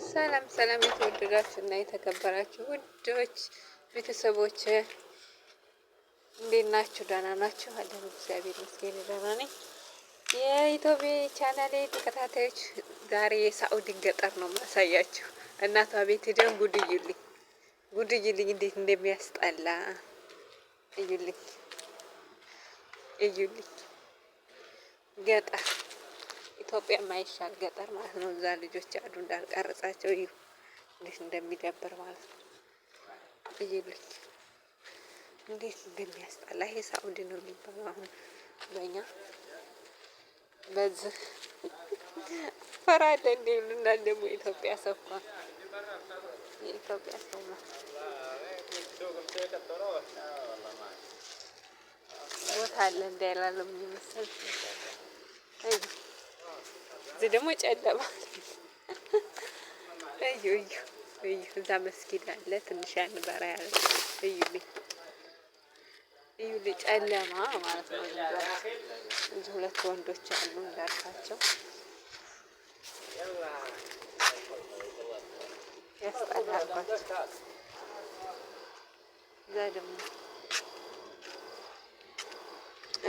ሰላም ሰላም የተወደዳችሁ እና የተከበራችሁ ውዶች ቤተሰቦች እንዴት ናችሁ? ደህና ናችሁ? አለን እግዚአብሔር ይመስገን ደህና ነኝ። የኢትዮጵያ ቻናሌ ተከታታዮች ዛሬ የሳኡዲ ገጠር ነው ማሳያችሁ። እናቷ ቤት ሄደን ጉድ እዩልኝ እንዴት እንደሚያስጠላ እዩልኝ ገጠር ኢትዮጵያ ማይሻል ገጠር ማለት ነው። እዛ ልጆች አሉ እንዳልቀረጻቸው እዩ እንዴት እንደሚደብር ማለት ነው። እዩልኝ እንዴት እንደሚያስጠላ። ይሄ ሳኡዲ ነው የሚባለው። አሁን በእኛ በዚህ ፈራለ እንደ ይሉናል። ደግሞ የኢትዮጵያ ሰው እንኳን የኢትዮጵያ ሰው ነው ቦታ አለ እንዳይላለም የሚመስል እዚህ ደግሞ ጨለማ እዩ እዛ መስጊድ አለ ትንሽ ያንበራ ያለ እዩልኝ ጨለማ ማለት ነው። እዚህ ሁለት ወንዶች አሉ እንዳልኳቸው ያስጠላባቸው። እዛ ደግሞ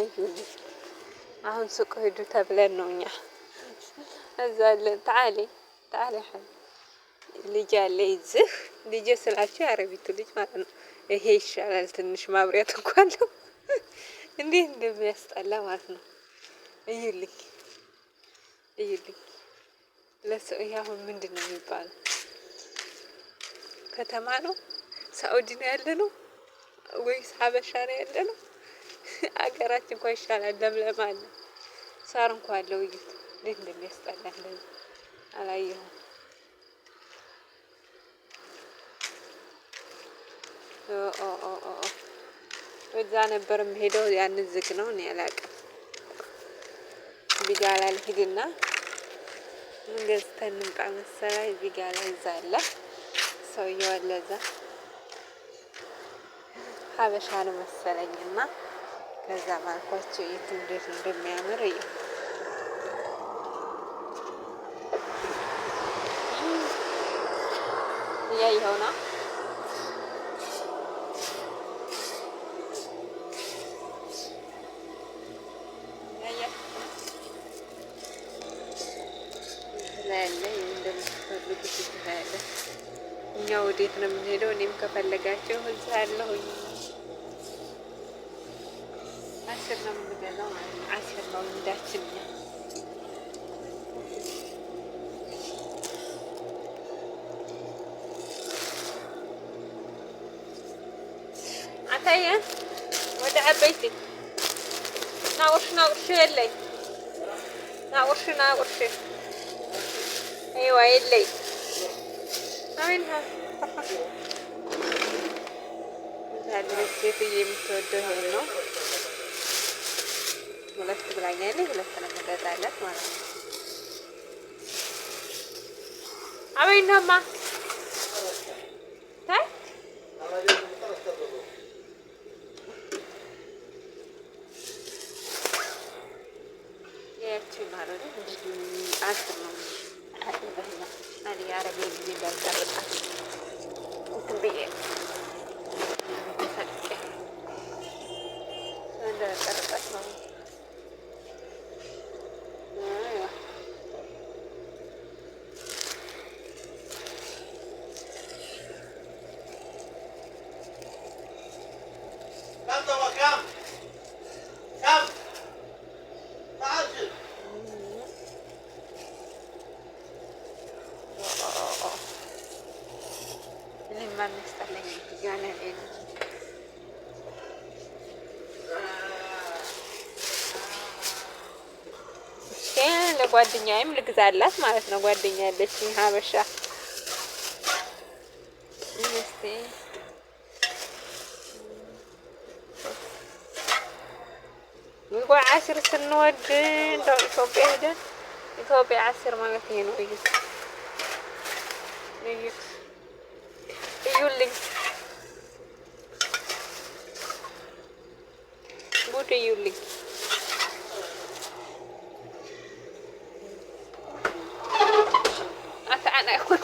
እዩልኝ አሁን ሱቅ ሂዱ ተብለን ነው እኛ እዛ አለ ታዓሊ ልጅ አለ ይዝህ ልጅ ስላችሁ የአረቢቱ ልጅ ማለት ነው። ይሄ ይሻላል ትንሽ ማብሪያት እንኳን ነው። እንዴት እንደሚያስጠላ ማለት ነው። እዩልኝ ለሰው ይሄ አሁን ምንድን ነው የሚባለው? ከተማ ነው? ሳኡዲ ነው ያለ ነው ወይስ ሀበሻ ነው ያለ ነው? አገራችን እንኳን ይሻላል። ለምለም አለ ሳር እንኳን አለው። እዩት እንዴት እንደሚያስጠላ እንደዚህ አላየሁም። እዛ ነበር የምሄደው ያንን ዝግ ነው እኔ አላውቅም። ቢጋላ ልሂድና ምን ገዝተን እንምጣ መሰለኝ። ቢጋላ ይዛለ ሰውዬው አለ እዛ ሀበሻ ነው መሰለኝና ከዛ ማልኳቸው የት እንዴት እንደሚያምር እዩ። እያየኸው ነው። ያለ እንደምትፈልጉት ይታያለ። እኛ ወዴት ነው የምንሄደው? እኔም ከፈለጋቸው እዛ ያለሁኝ 10 ነው የምንገዛው ማለት ነው። 10 ነው እንዳችን እኛ አታየ ወደ አበይቲ ናውርሽ የለኝ ናውርሽ ايوه يلي عينها هذه السيفية የምትወደው ይሄን ነው። ሁለት ብላኛለች። ሁለት ነው መገዛላት ማለት ነው። አቤናማ ታይ ያቺ ማለት ነው። አስር ነው أنا يا ربي اللي بنقرأ تنبيه أنا قرأت ما ما نستعلم يعني العين كان ለጓደኛዬም ልግዛላት ማለት ነው። ጓደኛ ያለችኝ ሀበሻ እስቲ عشر ስንወድ እንደው ኢትዮጵያ ሄደን ኢትዮጵያ 10 ማለት ይሄ ነው። እዩልኝ ጉድ እዩልኝ። أنا أخوي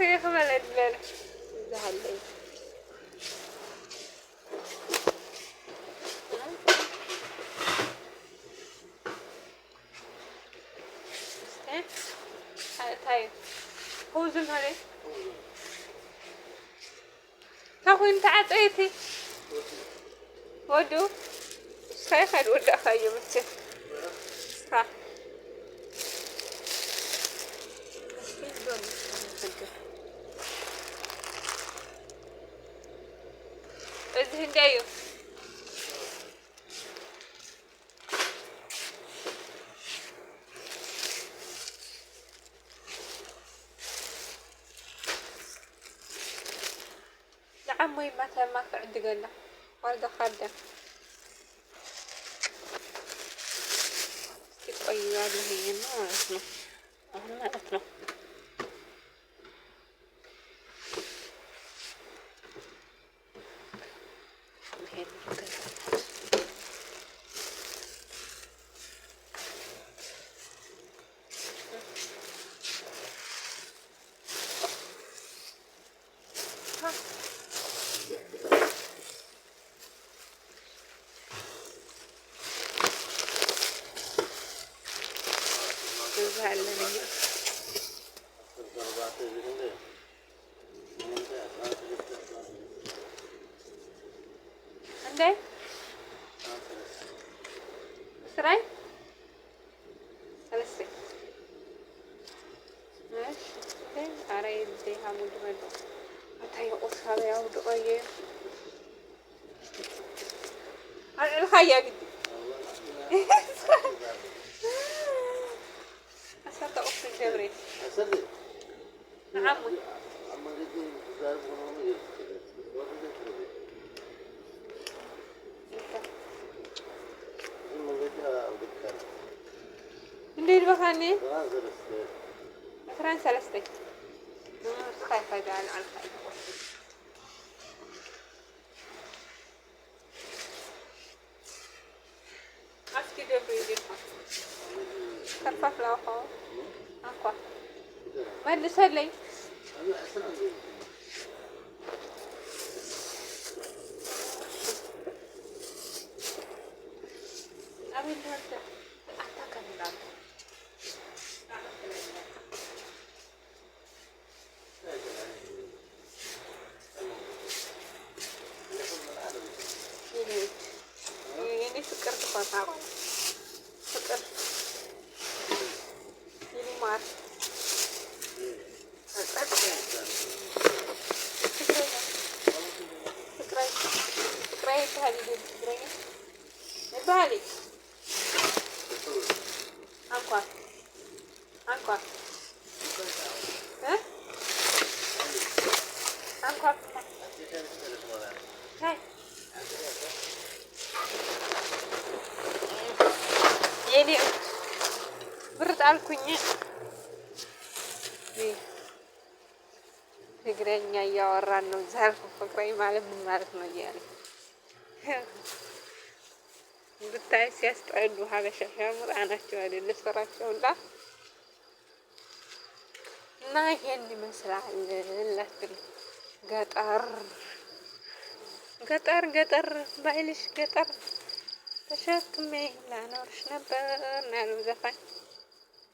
يا خبل لا زعل لي طيب هو زين هذي تاخذ انت عطيتي ودو سايخد ودا خايو متى صح እዚህ እንዳዩ لعمي ما قعد قال والده خدم تقيا له هي ما اسمه ما اسمه عندي سراي هلسي ماشي أري دي همود بدو أتاي أصحاب يا ودو أيه الخيا قدي أسرت أختي جبري عمي ندير بخاني فرنسا لستي خايفة على الخير أسكي دبري جيها كرفف لا خو أقوى ما نسهل لي أبي نرجع أتاكل نام ini seker kepala seker ini mat sekerai tadi sekerainya balik angkot angkot angkot hai ini berat alkunya nih segera ya orang nuzar pakai malam ነው ያለ ብታይ ሲያስጠሉ ሀበሻ ሻምር አናቸው አይደል ስራቸውላ እና ይሄን ይመስላል ለትል ገጠር ገጠር ገጠር ባይልሽ ገጠር ተሸክሜ ላኖርሽ ነበር ያለው ዘፋኝ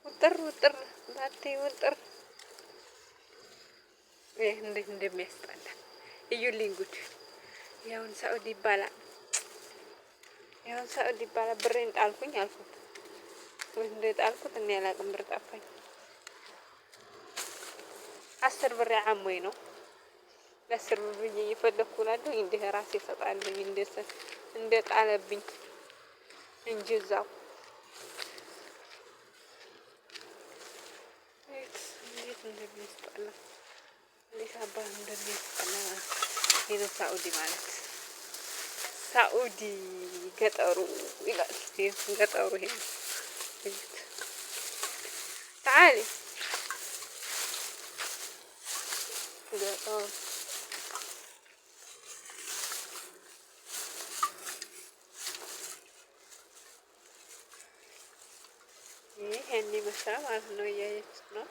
ውጥር ውጥር ባቴ ውጥር ይሄ እንዴት እንደሚያስጠላ እዩልኝ ጉድ ያውን ሳኡዲ ይባላል ያውን ሳኡዲ ይባላል ብሬን ጣልኩኝ አልኩት ወይ እንደ ጣልኩት እኔ አላቅም ብር ጠፋኝ 10 ብር ያዓሞይ ነው ለ10 ብር ብዬ እየፈለኩ እላለሁ እንደ ራሴ እሰጣለሁ እንደ ጣለብኝ እንጂ እዛው እንዴት እንደሚያስጠላ እንዴት አባህ እንደሚያስጠላ ይሄ ሳኡዲ ማለት ሳኡዲ ገጠሩ ይላል ገጠሩ ይሄ تعالي ገጠሩ ይሄን ይመስላል ማለት ነው። እያያችሁት ነው።